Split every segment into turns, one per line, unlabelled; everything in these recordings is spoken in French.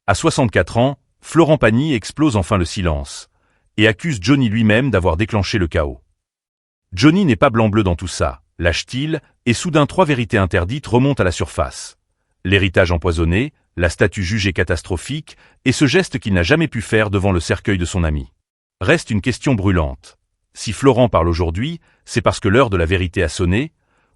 À 64 ans, Florent Pagny explose enfin le silence et accuse Johnny lui-même d'avoir déclenché le chaos. Johnny n'est pas blanc-bleu dans tout ça, lâche-t-il, et soudain 3 vérités interdites remontent à la surface. L'héritage empoisonné, la statue jugée catastrophique, et ce geste qu'il n'a jamais pu faire devant le cercueil de son ami. Reste une question brûlante. Si Florent parle aujourd'hui, c'est parce que l'heure de la vérité a sonné,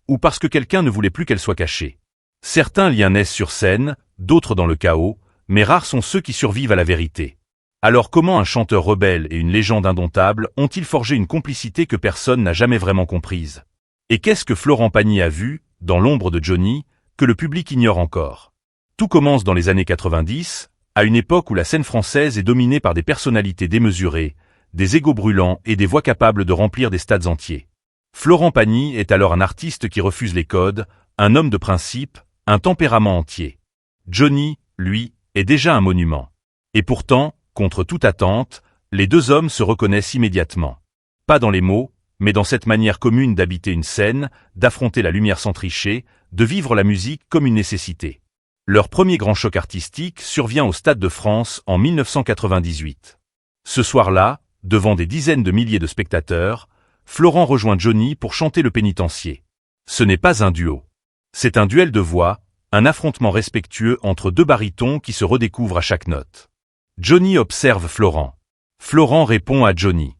ou parce que quelqu'un ne voulait plus qu'elle soit cachée. Certains liens naissent sur scène, d'autres dans le chaos, mais rares sont ceux qui survivent à la vérité. Alors comment un chanteur rebelle et une légende indomptable ont-ils forgé une complicité que personne n'a jamais vraiment comprise? Et qu'est-ce que Florent Pagny a vu, dans l'ombre de Johnny, que le public ignore encore? Tout commence dans les années 90, à une époque où la scène française est dominée par des personnalités démesurées, des égos brûlants et des voix capables de remplir des stades entiers. Florent Pagny est alors un artiste qui refuse les codes, un homme de principe, un tempérament entier. Johnny, lui, est déjà un monument. Et pourtant, contre toute attente, les deux hommes se reconnaissent immédiatement. Pas dans les mots, mais dans cette manière commune d'habiter une scène, d'affronter la lumière sans tricher, de vivre la musique comme une nécessité. Leur premier grand choc artistique survient au Stade de France en 1998. Ce soir-là, devant des dizaines de milliers de spectateurs, Florent rejoint Johnny pour chanter le pénitencier. Ce n'est pas un duo. C'est un duel de voix, un affrontement respectueux entre deux barytons qui se redécouvrent à chaque note. Johnny observe Florent. Florent répond à Johnny.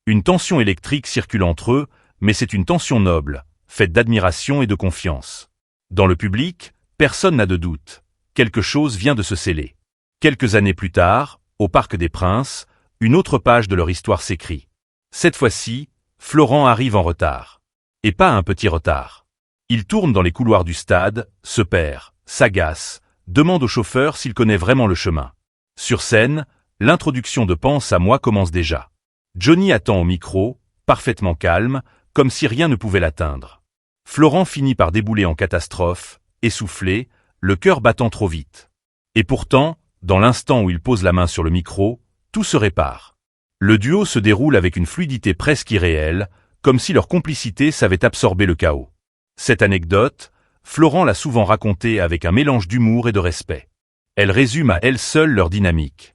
Une tension électrique circule entre eux, mais c'est une tension noble, faite d'admiration et de confiance. Dans le public, personne n'a de doute. Quelque chose vient de se sceller. Quelques années plus tard, au Parc des Princes, une autre page de leur histoire s'écrit. Cette fois-ci, Florent arrive en retard. Et pas un petit retard. Il tourne dans les couloirs du stade, se perd, s'agace, demande au chauffeur s'il connaît vraiment le chemin. Sur scène, l'introduction de Pense à moi commence déjà. Johnny attend au micro, parfaitement calme, comme si rien ne pouvait l'atteindre. Florent finit par débouler en catastrophe, essoufflé, le cœur battant trop vite. Et pourtant, dans l'instant où il pose la main sur le micro, tout se répare. Le duo se déroule avec une fluidité presque irréelle, comme si leur complicité savait absorber le chaos. Cette anecdote, Florent l'a souvent racontée avec un mélange d'humour et de respect. Elle résume à elle seule leur dynamique.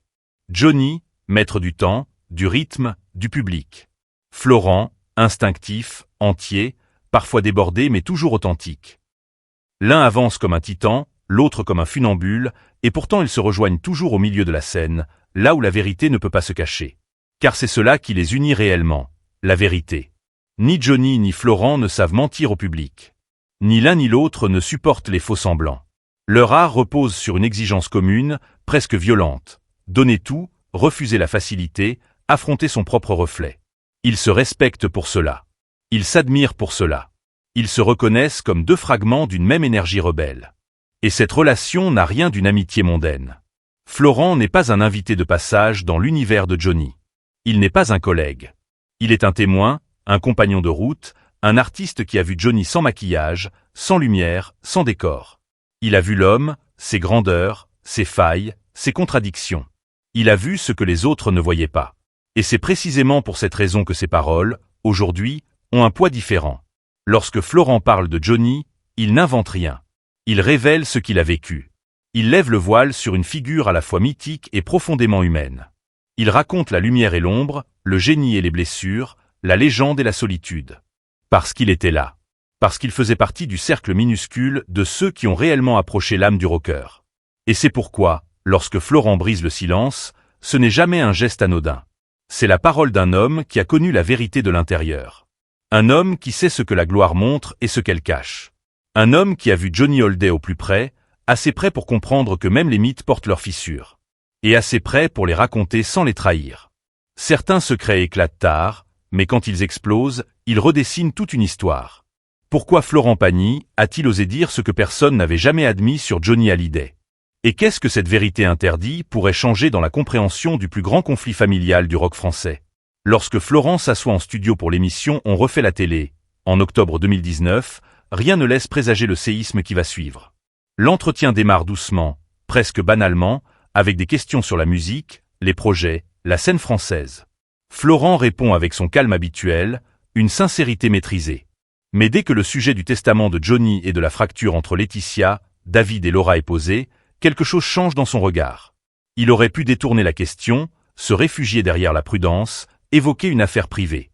Johnny, maître du temps, du rythme, du public. Florent, instinctif, entier, parfois débordé mais toujours authentique. L'un avance comme un titan, l'autre comme un funambule, et pourtant ils se rejoignent toujours au milieu de la scène, là où la vérité ne peut pas se cacher. Car c'est cela qui les unit réellement, la vérité. Ni Johnny ni Florent ne savent mentir au public. Ni l'un ni l'autre ne supportent les faux-semblants. Leur art repose sur une exigence commune, presque violente. Donner tout, refuser la facilité, affronter son propre reflet. Ils se respectent pour cela. Ils s'admirent pour cela. Ils se reconnaissent comme deux fragments d'une même énergie rebelle. Et cette relation n'a rien d'une amitié mondaine. Florent n'est pas un invité de passage dans l'univers de Johnny. Il n'est pas un collègue. Il est un témoin, un compagnon de route, un artiste qui a vu Johnny sans maquillage, sans lumière, sans décor. Il a vu l'homme, ses grandeurs, ses failles, ses contradictions. Il a vu ce que les autres ne voyaient pas. Et c'est précisément pour cette raison que ses paroles, aujourd'hui, ont un poids différent. Lorsque Florent parle de Johnny, il n'invente rien. Il révèle ce qu'il a vécu. Il lève le voile sur une figure à la fois mythique et profondément humaine. Il raconte la lumière et l'ombre, le génie et les blessures, la légende et la solitude. Parce qu'il était là. Parce qu'il faisait partie du cercle minuscule de ceux qui ont réellement approché l'âme du rocker. Et c'est pourquoi, lorsque Florent brise le silence, ce n'est jamais un geste anodin. C'est la parole d'un homme qui a connu la vérité de l'intérieur. Un homme qui sait ce que la gloire montre et ce qu'elle cache. Un homme qui a vu Johnny Hallyday au plus près, assez près pour comprendre que même les mythes portent leurs fissures. Et assez près pour les raconter sans les trahir. Certains secrets éclatent tard, mais quand ils explosent, ils redessinent toute une histoire. Pourquoi Florent Pagny a-t-il osé dire ce que personne n'avait jamais admis sur Johnny Hallyday? Et qu'est-ce que cette vérité interdite pourrait changer dans la compréhension du plus grand conflit familial du rock français? Lorsque Florent s'assoit en studio pour l'émission On refait la télé, en octobre 2019, rien ne laisse présager le séisme qui va suivre. L'entretien démarre doucement, presque banalement, avec des questions sur la musique, les projets, la scène française. Florent répond avec son calme habituel, une sincérité maîtrisée. Mais dès que le sujet du testament de Johnny et de la fracture entre Laetitia, David et Laura est posé, quelque chose change dans son regard. Il aurait pu détourner la question, se réfugier derrière la prudence, évoquer une affaire privée.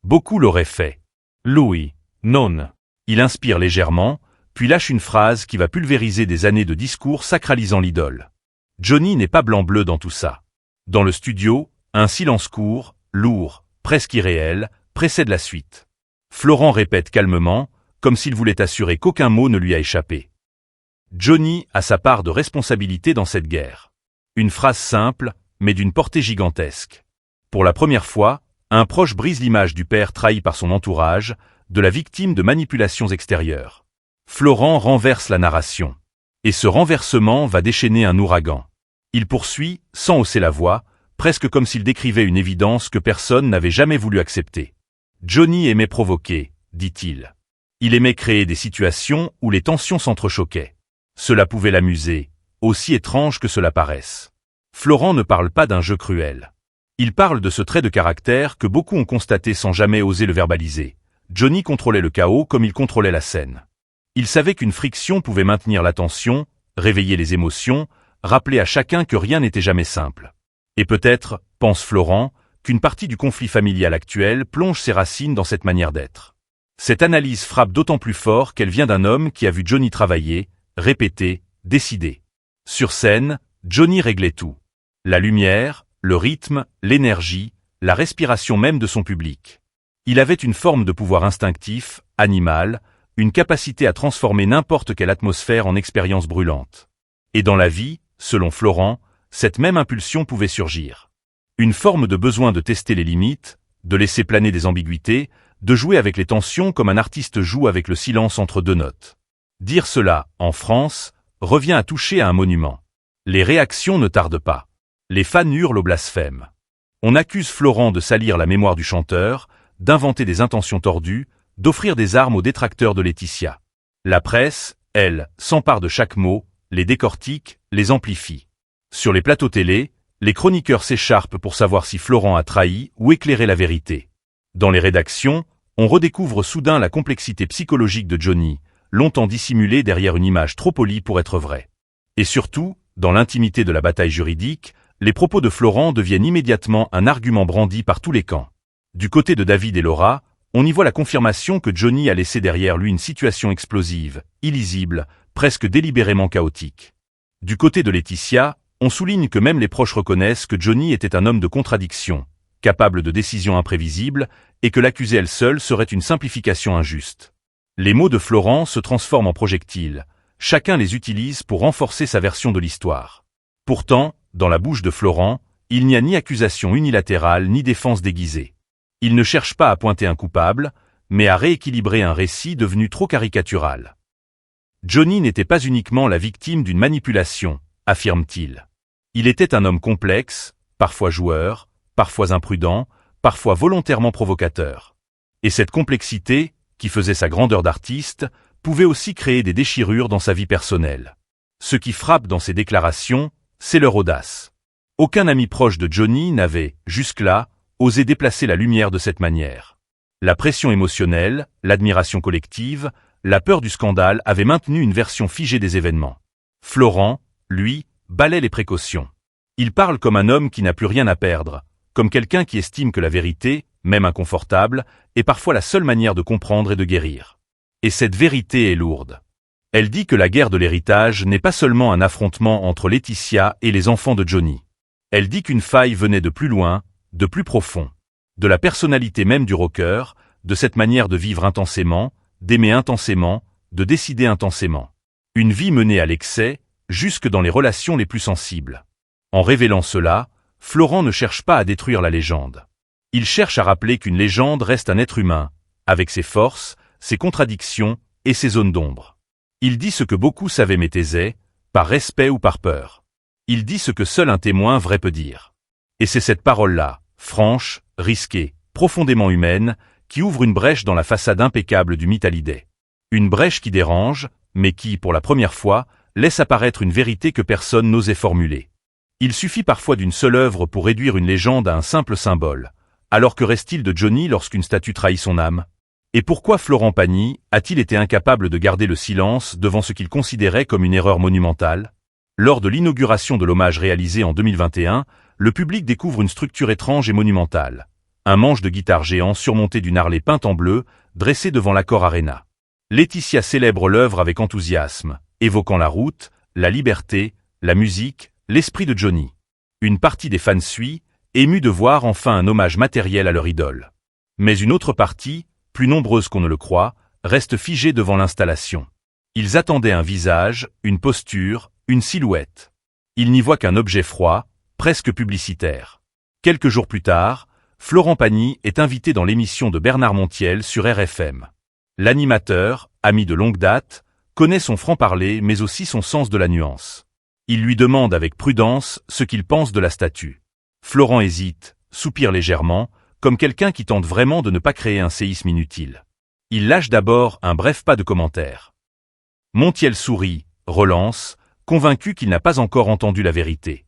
Beaucoup l'auraient fait. Lui, non. Il inspire légèrement, puis lâche une phrase qui va pulvériser des années de discours sacralisant l'idole. Johnny n'est pas blanc-bleu dans tout ça. Dans le studio, un silence court, lourd, presque irréel, précède la suite. Florent répète calmement, comme s'il voulait assurer qu'aucun mot ne lui a échappé. Johnny a sa part de responsabilité dans cette guerre. Une phrase simple, mais d'une portée gigantesque. Pour la première fois, un proche brise l'image du père trahi par son entourage, de la victime de manipulations extérieures. Florent renverse la narration. Et ce renversement va déchaîner un ouragan. Il poursuit, sans hausser la voix, presque comme s'il décrivait une évidence que personne n'avait jamais voulu accepter. Johnny aimait provoquer, dit-il. Il aimait créer des situations où les tensions s'entrechoquaient. Cela pouvait l'amuser, aussi étrange que cela paraisse. Florent ne parle pas d'un jeu cruel. Il parle de ce trait de caractère que beaucoup ont constaté sans jamais oser le verbaliser. Johnny contrôlait le chaos comme il contrôlait la scène. Il savait qu'une friction pouvait maintenir l'attention, réveiller les émotions, rappeler à chacun que rien n'était jamais simple. Et peut-être, pense Florent, qu'une partie du conflit familial actuel plonge ses racines dans cette manière d'être. Cette analyse frappe d'autant plus fort qu'elle vient d'un homme qui a vu Johnny travailler, répéter, décider. Sur scène, Johnny réglait tout. La lumière, le rythme, l'énergie, la respiration même de son public. Il avait une forme de pouvoir instinctif, animal, une capacité à transformer n'importe quelle atmosphère en expérience brûlante. Et dans la vie, selon Florent, cette même impulsion pouvait surgir. Une forme de besoin de tester les limites, de laisser planer des ambiguïtés, de jouer avec les tensions comme un artiste joue avec le silence entre deux notes. Dire cela, en France, revient à toucher à un monument. Les réactions ne tardent pas. Les fans hurlent au blasphème. On accuse Florent de salir la mémoire du chanteur, d'inventer des intentions tordues, d'offrir des armes aux détracteurs de Laetitia. La presse, elle, s'empare de chaque mot, les décortique, les amplifie. Sur les plateaux télé, les chroniqueurs s'écharpent pour savoir si Florent a trahi ou éclairé la vérité. Dans les rédactions, on redécouvre soudain la complexité psychologique de Johnny, longtemps dissimulée derrière une image trop polie pour être vraie. Et surtout, dans l'intimité de la bataille juridique, les propos de Florent deviennent immédiatement un argument brandi par tous les camps. Du côté de David et Laura, on y voit la confirmation que Johnny a laissé derrière lui une situation explosive, illisible, presque délibérément chaotique. Du côté de Laetitia, on souligne que même les proches reconnaissent que Johnny était un homme de contradiction, capable de décisions imprévisibles, et que l'accuser elle seule serait une simplification injuste. Les mots de Florent se transforment en projectiles, chacun les utilise pour renforcer sa version de l'histoire. Pourtant, dans la bouche de Florent, il n'y a ni accusation unilatérale ni défense déguisée. Il ne cherche pas à pointer un coupable, mais à rééquilibrer un récit devenu trop caricatural. Johnny n'était pas uniquement la victime d'une manipulation, affirme-t-il. Il était un homme complexe, parfois joueur, parfois imprudent, parfois volontairement provocateur. Et cette complexité, qui faisait sa grandeur d'artiste, pouvait aussi créer des déchirures dans sa vie personnelle. Ce qui frappe dans ses déclarations, c'est leur audace. Aucun ami proche de Johnny n'avait, jusque-là, osé déplacer la lumière de cette manière. La pression émotionnelle, l'admiration collective, la peur du scandale avaient maintenu une version figée des événements. Florent, lui, balaie les précautions. Il parle comme un homme qui n'a plus rien à perdre, comme quelqu'un qui estime que la vérité, même inconfortable, est parfois la seule manière de comprendre et de guérir. Et cette vérité est lourde. Elle dit que la guerre de l'héritage n'est pas seulement un affrontement entre Laetitia et les enfants de Johnny. Elle dit qu'une faille venait de plus loin, de plus profond. De la personnalité même du rocker, de cette manière de vivre intensément, d'aimer intensément, de décider intensément. Une vie menée à l'excès, jusque dans les relations les plus sensibles. En révélant cela, Florent ne cherche pas à détruire la légende. Il cherche à rappeler qu'une légende reste un être humain, avec ses forces, ses contradictions et ses zones d'ombre. Il dit ce que beaucoup savaient mais taisaient, par respect ou par peur. Il dit ce que seul un témoin vrai peut dire. Et c'est cette parole-là, franche, risquée, profondément humaine, qui ouvre une brèche dans la façade impeccable du mythe Hallyday. Une brèche qui dérange, mais qui, pour la première fois, laisse apparaître une vérité que personne n'osait formuler. Il suffit parfois d'une seule œuvre pour réduire une légende à un simple symbole. Alors que reste-t-il de Johnny lorsqu'une statue trahit son âme? Et pourquoi Florent Pagny a-t-il été incapable de garder le silence devant ce qu'il considérait comme une erreur monumentale? Lors de l'inauguration de l'hommage réalisé en 2021, le public découvre une structure étrange et monumentale. Un manche de guitare géant surmonté d'une Harley peinte en bleu, dressé devant l'Accor Arena. Laetitia célèbre l'œuvre avec enthousiasme, évoquant la route, la liberté, la musique, l'esprit de Johnny. Une partie des fans suit, émue de voir enfin un hommage matériel à leur idole. Mais une autre partie, plus nombreuse qu'on ne le croit, reste figée devant l'installation. Ils attendaient un visage, une posture, une silhouette. Ils n'y voient qu'un objet froid, presque publicitaire. Quelques jours plus tard, Florent Pagny est invité dans l'émission de Bernard Montiel sur RFM. L'animateur, ami de longue date, connaît son franc-parler mais aussi son sens de la nuance. Il lui demande avec prudence ce qu'il pense de la statue. Florent hésite, soupire légèrement, comme quelqu'un qui tente vraiment de ne pas créer un séisme inutile. Il lâche d'abord un bref pas de commentaire. Montiel sourit, relance, convaincu qu'il n'a pas encore entendu la vérité.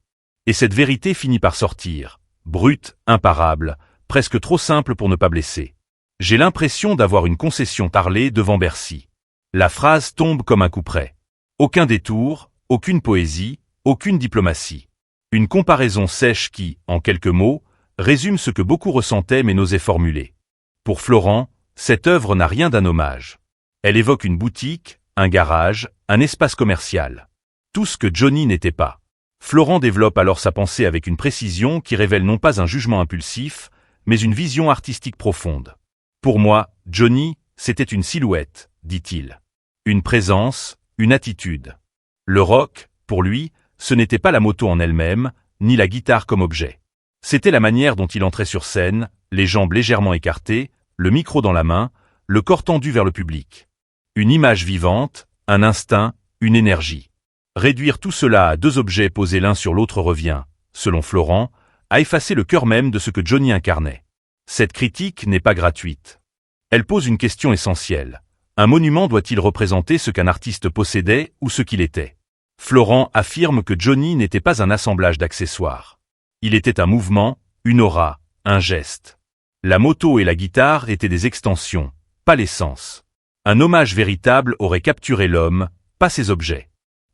Et cette vérité finit par sortir, brute, imparable, presque trop simple pour ne pas blesser. J'ai l'impression d'avoir une concession tarlée devant Bercy. La phrase tombe comme un coup près. Aucun détour, aucune poésie, aucune diplomatie. Une comparaison sèche qui, en quelques mots, résume ce que beaucoup ressentaient mais n'osaient formuler. Pour Florent, cette œuvre n'a rien d'un hommage. Elle évoque une boutique, un garage, un espace commercial. Tout ce que Johnny n'était pas. Florent développe alors sa pensée avec une précision qui révèle non pas un jugement impulsif, mais une vision artistique profonde. Pour moi, Johnny, c'était une silhouette, dit-il. Une présence, une attitude. Le rock, pour lui, ce n'était pas la moto en elle-même, ni la guitare comme objet. C'était la manière dont il entrait sur scène, les jambes légèrement écartées, le micro dans la main, le corps tendu vers le public. Une image vivante, un instinct, une énergie. Réduire tout cela à deux objets posés l'un sur l'autre revient, selon Florent, à effacer le cœur même de ce que Johnny incarnait. Cette critique n'est pas gratuite. Elle pose une question essentielle. Un monument doit-il représenter ce qu'un artiste possédait ou ce qu'il était? Florent affirme que Johnny n'était pas un assemblage d'accessoires. Il était un mouvement, une aura, un geste. La moto et la guitare étaient des extensions, pas l'essence. Un hommage véritable aurait capturé l'homme, pas ses objets.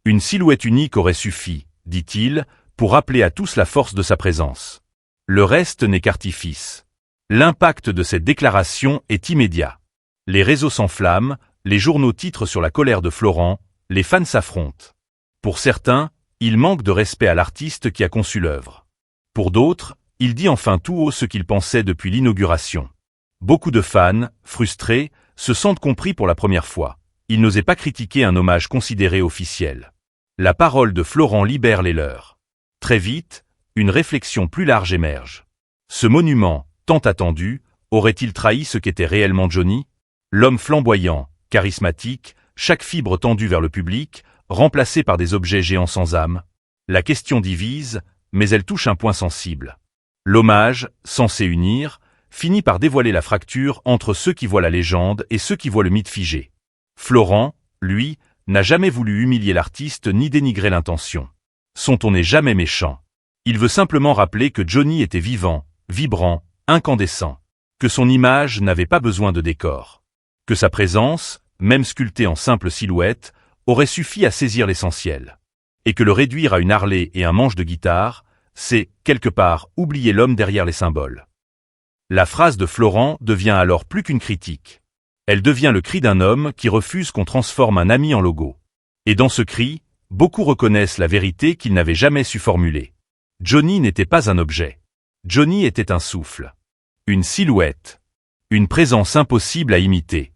Une silhouette unique aurait suffi, dit-il, pour rappeler à tous la force de sa présence. Le reste n'est qu'artifice. L'impact de cette déclaration est immédiat. Les réseaux s'enflamment, les journaux titrent sur la colère de Florent, les fans s'affrontent. Pour certains, il manque de respect à l'artiste qui a conçu l'œuvre. Pour d'autres, il dit enfin tout haut ce qu'il pensait depuis l'inauguration. Beaucoup de fans, frustrés, se sentent compris pour la première fois. Ils n'osaient pas critiquer un hommage considéré officiel. La parole de Florent libère les leurs. Très vite, une réflexion plus large émerge. Ce monument, tant attendu, aurait-il trahi ce qu'était réellement Johnny? L'homme flamboyant, charismatique, chaque fibre tendue vers le public, remplacé par des objets géants sans âme. La question divise, mais elle touche un point sensible. L'hommage, censé unir, finit par dévoiler la fracture entre ceux qui voient la légende et ceux qui voient le mythe figé. Florent, lui, n'a jamais voulu humilier l'artiste ni dénigrer l'intention. Son ton n'est jamais méchant. Il veut simplement rappeler que Johnny était vivant, vibrant, incandescent. Que son image n'avait pas besoin de décor. Que sa présence, même sculptée en simple silhouette, aurait suffi à saisir l'essentiel. Et que le réduire à une Harley et un manche de guitare, c'est, quelque part, oublier l'homme derrière les symboles. La phrase de Florent devient alors plus qu'une critique. Elle devient le cri d'un homme qui refuse qu'on transforme un ami en logo. Et dans ce cri, beaucoup reconnaissent la vérité qu'ils n'avaient jamais su formuler. Johnny n'était pas un objet. Johnny était un souffle. Une silhouette. Une présence impossible à imiter.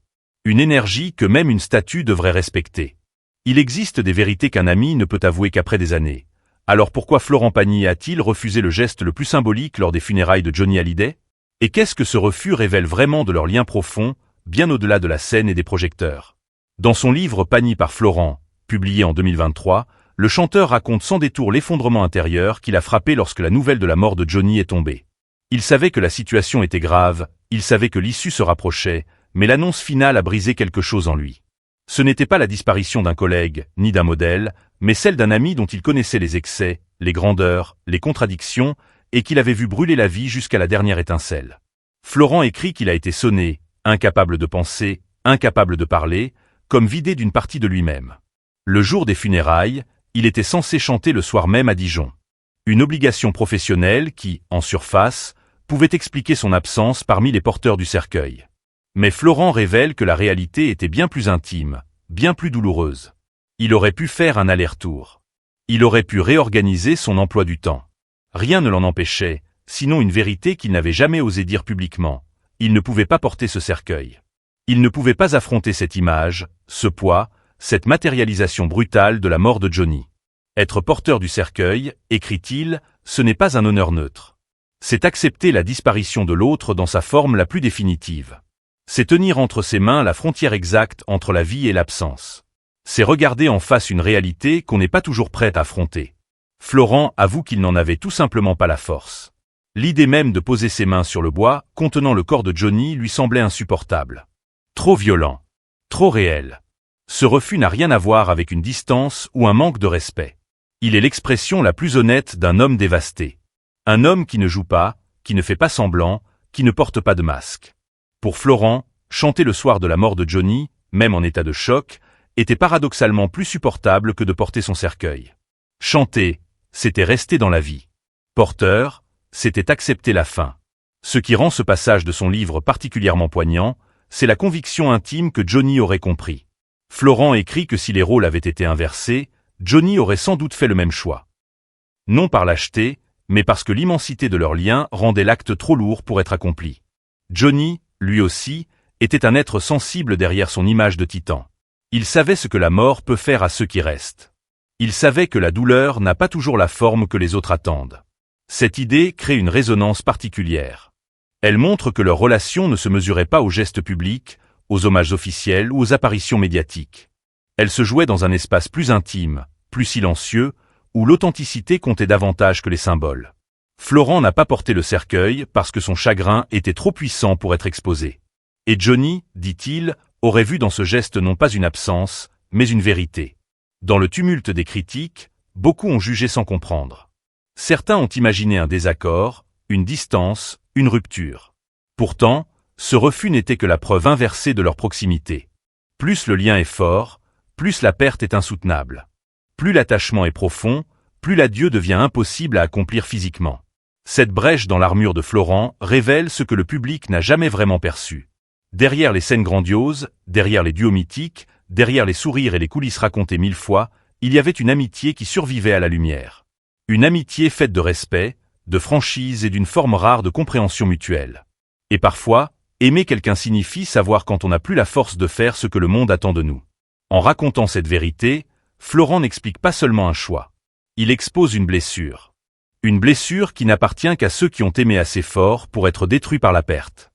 Une énergie que même une statue devrait respecter. Il existe des vérités qu'un ami ne peut avouer qu'après des années. Alors pourquoi Florent Pagny a-t-il refusé le geste le plus symbolique lors des funérailles de Johnny Hallyday? Et qu'est-ce que ce refus révèle vraiment de leur lien profond, bien au-delà de la scène et des projecteurs? Dans son livre Pagny par Florent, publié en 2023, le chanteur raconte sans détour l'effondrement intérieur qu'il a frappé lorsque la nouvelle de la mort de Johnny est tombée. Il savait que la situation était grave, il savait que l'issue se rapprochait, mais l'annonce finale a brisé quelque chose en lui. Ce n'était pas la disparition d'un collègue, ni d'un modèle, mais celle d'un ami dont il connaissait les excès, les grandeurs, les contradictions, et qu'il avait vu brûler la vie jusqu'à la dernière étincelle. Florent écrit qu'il a été sonné, incapable de penser, incapable de parler, comme vidé d'une partie de lui-même. Le jour des funérailles, Il était censé chanter le soir même à Dijon. Une obligation professionnelle qui, en surface, pouvait expliquer son absence parmi les porteurs du cercueil. Mais Florent révèle que la réalité était bien plus intime, bien plus douloureuse. Il aurait pu faire un aller-retour. Il aurait pu réorganiser son emploi du temps. Rien ne l'en empêchait, sinon une vérité qu'il n'avait jamais osé dire publiquement. Il ne pouvait pas porter ce cercueil. Il ne pouvait pas affronter cette image, ce poids, cette matérialisation brutale de la mort de Johnny. Être porteur du cercueil, écrit-il, ce n'est pas un honneur neutre. C'est accepter la disparition de l'autre dans sa forme la plus définitive. C'est tenir entre ses mains la frontière exacte entre la vie et l'absence. C'est regarder en face une réalité qu'on n'est pas toujours prêt à affronter. Florent avoue qu'il n'en avait tout simplement pas la force. L'idée même de poser ses mains sur le bois, contenant le corps de Johnny, lui semblait insupportable. Trop violent. Trop réel. Ce refus n'a rien à voir avec une distance ou un manque de respect. Il est l'expression la plus honnête d'un homme dévasté. Un homme qui ne joue pas, qui ne fait pas semblant, qui ne porte pas de masque. Pour Florent, chanter le soir de la mort de Johnny, même en état de choc, était paradoxalement plus supportable que de porter son cercueil. Chanter, c'était rester dans la vie. Porteur, c'était accepter la fin. Ce qui rend ce passage de son livre particulièrement poignant, c'est la conviction intime que Johnny aurait compris. Florent écrit que si les rôles avaient été inversés, Johnny aurait sans doute fait le même choix. Non par lâcheté, mais parce que l'immensité de leur lien rendait l'acte trop lourd pour être accompli. Johnny, lui aussi, était un être sensible derrière son image de titan. Il savait ce que la mort peut faire à ceux qui restent. Il savait que la douleur n'a pas toujours la forme que les autres attendent. Cette idée crée une résonance particulière. Elle montre que leur relation ne se mesurait pas aux gestes publics, aux hommages officiels ou aux apparitions médiatiques. Elle se jouait dans un espace plus intime, plus silencieux, où l'authenticité comptait davantage que les symboles. Florent n'a pas porté le cercueil parce que son chagrin était trop puissant pour être exposé. Et Johnny, dit-il, aurait vu dans ce geste non pas une absence, mais une vérité. Dans le tumulte des critiques, beaucoup ont jugé sans comprendre. Certains ont imaginé un désaccord, une distance, une rupture. Pourtant, ce refus n'était que la preuve inversée de leur proximité. Plus le lien est fort, plus la perte est insoutenable. Plus l'attachement est profond, plus l'adieu devient impossible à accomplir physiquement. Cette brèche dans l'armure de Florent révèle ce que le public n'a jamais vraiment perçu. Derrière les scènes grandioses, derrière les duos mythiques, derrière les sourires et les coulisses racontées 1000 fois, il y avait une amitié qui survivait à la lumière. Une amitié faite de respect, de franchise et d'une forme rare de compréhension mutuelle. Et parfois, aimer quelqu'un signifie savoir quand on n'a plus la force de faire ce que le monde attend de nous. En racontant cette vérité, Florent n'explique pas seulement un choix. Il expose une blessure. Une blessure qui n'appartient qu'à ceux qui ont aimé assez fort pour être détruits par la perte.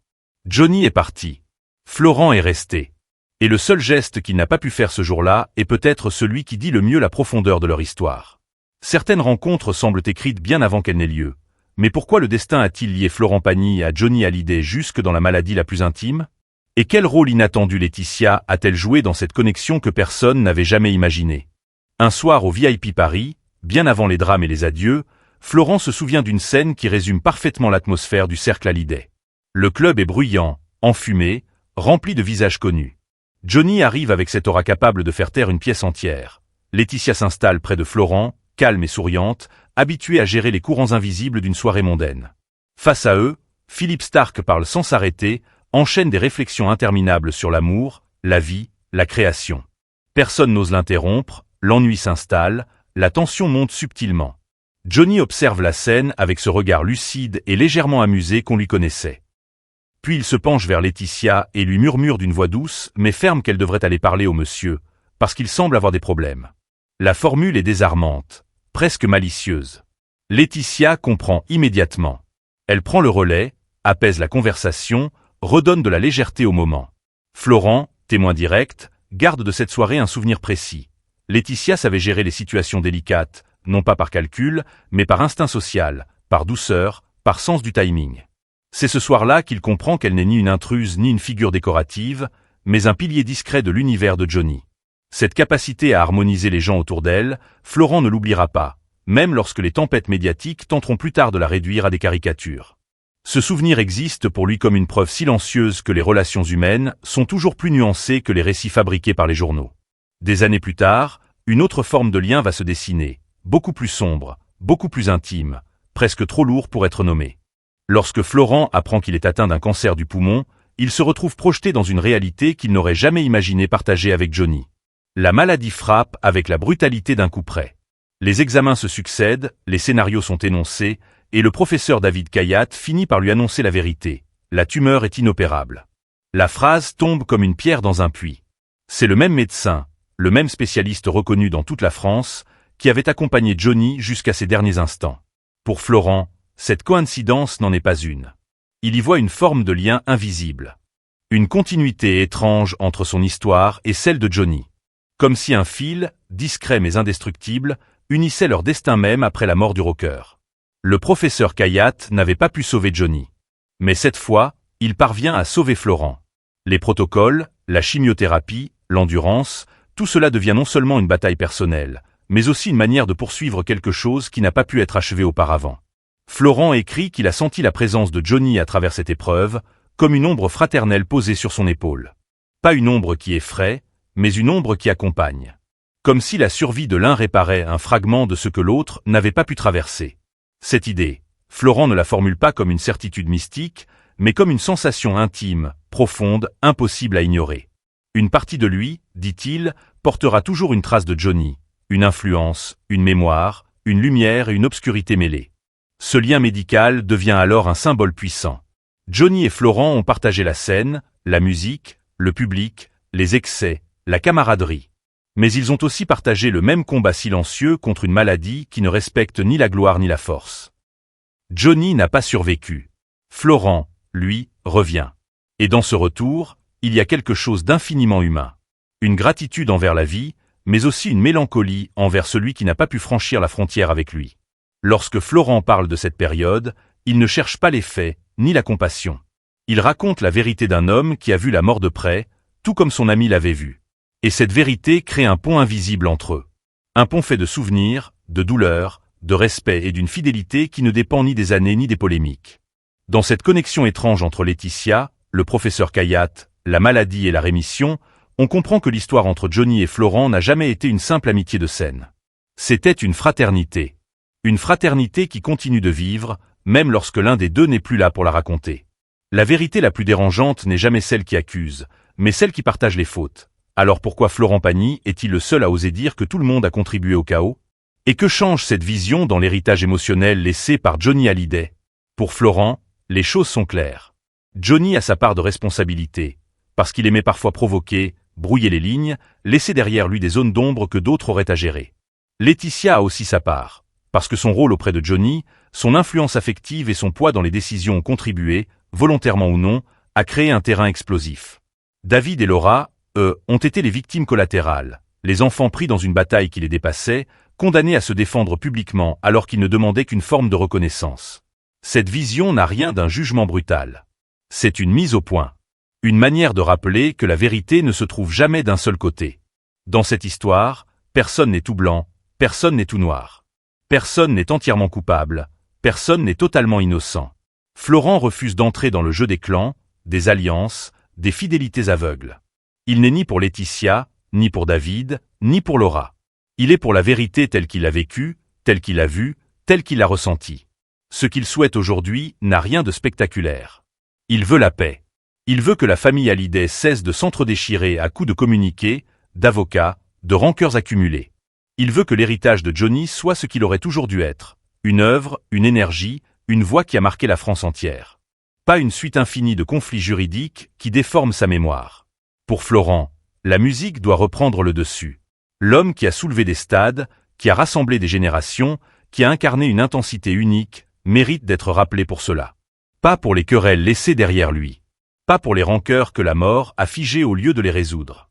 Johnny est parti. Florent est resté. Et le seul geste qu'il n'a pas pu faire ce jour-là est peut-être celui qui dit le mieux la profondeur de leur histoire. Certaines rencontres semblent écrites bien avant qu'elles n'aient lieu. Mais pourquoi le destin a-t-il lié Florent Pagny à Johnny Hallyday jusque dans la maladie la plus intime? Et quel rôle inattendu Laetitia a-t-elle joué dans cette connexion que personne n'avait jamais imaginée? Un soir au VIP Paris, bien avant les drames et les adieux, Florent se souvient d'une scène qui résume parfaitement l'atmosphère du cercle Hallyday. Le club est bruyant, enfumé, rempli de visages connus. Johnny arrive avec cette aura capable de faire taire une pièce entière. Laetitia s'installe près de Florent, calme et souriante, habituée à gérer les courants invisibles d'une soirée mondaine. Face à eux, Philippe Stark parle sans s'arrêter, enchaîne des réflexions interminables sur l'amour, la vie, la création. Personne n'ose l'interrompre, l'ennui s'installe, la tension monte subtilement. Johnny observe la scène avec ce regard lucide et légèrement amusé qu'on lui connaissait. Puis il se penche vers Laetitia et lui murmure d'une voix douce mais ferme qu'elle devrait aller parler au monsieur, parce qu'il semble avoir des problèmes. La formule est désarmante, presque malicieuse. Laetitia comprend immédiatement. Elle prend le relais, apaise la conversation, redonne de la légèreté au moment. Florent, témoin direct, garde de cette soirée un souvenir précis. Laetitia savait gérer les situations délicates, non pas par calcul, mais par instinct social, par douceur, par sens du timing. C'est ce soir-là qu'il comprend qu'elle n'est ni une intruse ni une figure décorative, mais un pilier discret de l'univers de Johnny. Cette capacité à harmoniser les gens autour d'elle, Florent ne l'oubliera pas, même lorsque les tempêtes médiatiques tenteront plus tard de la réduire à des caricatures. Ce souvenir existe pour lui comme une preuve silencieuse que les relations humaines sont toujours plus nuancées que les récits fabriqués par les journaux. Des années plus tard, une autre forme de lien va se dessiner, beaucoup plus sombre, beaucoup plus intime, presque trop lourd pour être nommé. Lorsque Florent apprend qu'il est atteint d'un cancer du poumon, il se retrouve projeté dans une réalité qu'il n'aurait jamais imaginé partager avec Johnny. La maladie frappe avec la brutalité d'un coup près. Les examens se succèdent, les scénarios sont énoncés, et le professeur David Kayat finit par lui annoncer la vérité. La tumeur est inopérable. La phrase tombe comme une pierre dans un puits. C'est le même médecin, le même spécialiste reconnu dans toute la France, qui avait accompagné Johnny jusqu'à ses derniers instants. Pour Florent, cette coïncidence n'en est pas une. Il y voit une forme de lien invisible. Une continuité étrange entre son histoire et celle de Johnny. Comme si un fil, discret mais indestructible, unissait leur destin même après la mort du rocker. Le professeur Kayat n'avait pas pu sauver Johnny. Mais cette fois, il parvient à sauver Florent. Les protocoles, la chimiothérapie, l'endurance, tout cela devient non seulement une bataille personnelle, mais aussi une manière de poursuivre quelque chose qui n'a pas pu être achevé auparavant. Florent écrit qu'il a senti la présence de Johnny à travers cette épreuve, comme une ombre fraternelle posée sur son épaule. Pas une ombre qui effraie, mais une ombre qui accompagne. Comme si la survie de l'un réparait un fragment de ce que l'autre n'avait pas pu traverser. Cette idée, Florent ne la formule pas comme une certitude mystique, mais comme une sensation intime, profonde, impossible à ignorer. Une partie de lui, dit-il, portera toujours une trace de Johnny, une influence, une mémoire, une lumière et une obscurité mêlées. Ce lien médical devient alors un symbole puissant. Johnny et Florent ont partagé la scène, la musique, le public, les excès, la camaraderie. Mais ils ont aussi partagé le même combat silencieux contre une maladie qui ne respecte ni la gloire ni la force. Johnny n'a pas survécu. Florent, lui, revient. Et dans ce retour, il y a quelque chose d'infiniment humain. Une gratitude envers la vie, mais aussi une mélancolie envers celui qui n'a pas pu franchir la frontière avec lui. Lorsque Florent parle de cette période, il ne cherche pas les faits, ni la compassion. Il raconte la vérité d'un homme qui a vu la mort de près, tout comme son ami l'avait vu. Et cette vérité crée un pont invisible entre eux. Un pont fait de souvenirs, de douleurs, de respect et d'une fidélité qui ne dépend ni des années ni des polémiques. Dans cette connexion étrange entre Laetitia, le professeur Kayat, la maladie et la rémission, on comprend que l'histoire entre Johnny et Florent n'a jamais été une simple amitié de scène. C'était une fraternité. Une fraternité qui continue de vivre, même lorsque l'un des deux n'est plus là pour la raconter. La vérité la plus dérangeante n'est jamais celle qui accuse, mais celle qui partage les fautes. Alors pourquoi Florent Pagny est-il le seul à oser dire que tout le monde a contribué au chaos? Et que change cette vision dans l'héritage émotionnel laissé par Johnny Hallyday? Pour Florent, les choses sont claires. Johnny a sa part de responsabilité, parce qu'il aimait parfois provoquer, brouiller les lignes, laisser derrière lui des zones d'ombre que d'autres auraient à gérer. Laetitia a aussi sa part, parce que son rôle auprès de Johnny, son influence affective et son poids dans les décisions ont contribué, volontairement ou non, à créer un terrain explosif. David et Laura, eux, ont été les victimes collatérales, les enfants pris dans une bataille qui les dépassait, condamnés à se défendre publiquement alors qu'ils ne demandaient qu'une forme de reconnaissance. Cette vision n'a rien d'un jugement brutal. C'est une mise au point. Une manière de rappeler que la vérité ne se trouve jamais d'un seul côté. Dans cette histoire, personne n'est tout blanc, personne n'est tout noir. Personne n'est entièrement coupable, personne n'est totalement innocent. Florent refuse d'entrer dans le jeu des clans, des alliances, des fidélités aveugles. Il n'est ni pour Laetitia, ni pour David, ni pour Laura. Il est pour la vérité telle qu'il l'a vécue, telle qu'il l'a vue, telle qu'il l'a ressentie. Ce qu'il souhaite aujourd'hui n'a rien de spectaculaire. Il veut la paix. Il veut que la famille Hallyday cesse de s'entre-déchirer à coups de communiqués, d'avocats, de rancœurs accumulées. Il veut que l'héritage de Johnny soit ce qu'il aurait toujours dû être. Une œuvre, une énergie, une voix qui a marqué la France entière. Pas une suite infinie de conflits juridiques qui déforment sa mémoire. Pour Florent, la musique doit reprendre le dessus. L'homme qui a soulevé des stades, qui a rassemblé des générations, qui a incarné une intensité unique, mérite d'être rappelé pour cela. Pas pour les querelles laissées derrière lui. Pas pour les rancœurs que la mort a figées au lieu de les résoudre.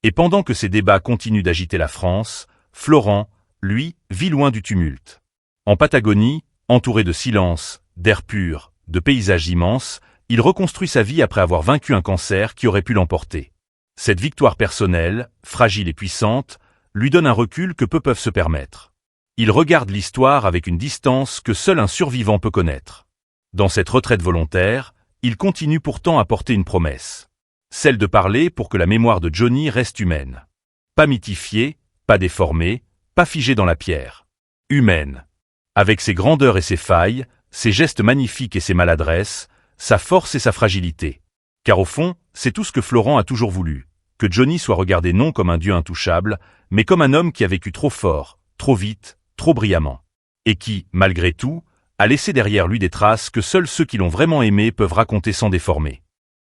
Et pendant que ces débats continuent d'agiter la France, Florent, lui, vit loin du tumulte. En Patagonie, entouré de silence, d'air pur, de paysages immenses, il reconstruit sa vie après avoir vaincu un cancer qui aurait pu l'emporter. Cette victoire personnelle, fragile et puissante, lui donne un recul que peu peuvent se permettre. Il regarde l'histoire avec une distance que seul un survivant peut connaître. Dans cette retraite volontaire, il continue pourtant à porter une promesse. Celle de parler pour que la mémoire de Johnny reste humaine. Pas mythifiée, pas déformée, pas figée dans la pierre. Humaine. Avec ses grandeurs et ses failles, ses gestes magnifiques et ses maladresses, sa force et sa fragilité. Car au fond, c'est tout ce que Florent a toujours voulu. Que Johnny soit regardé non comme un dieu intouchable, mais comme un homme qui a vécu trop fort, trop vite, trop brillamment. Et qui, malgré tout, a laissé derrière lui des traces que seuls ceux qui l'ont vraiment aimé peuvent raconter sans déformer.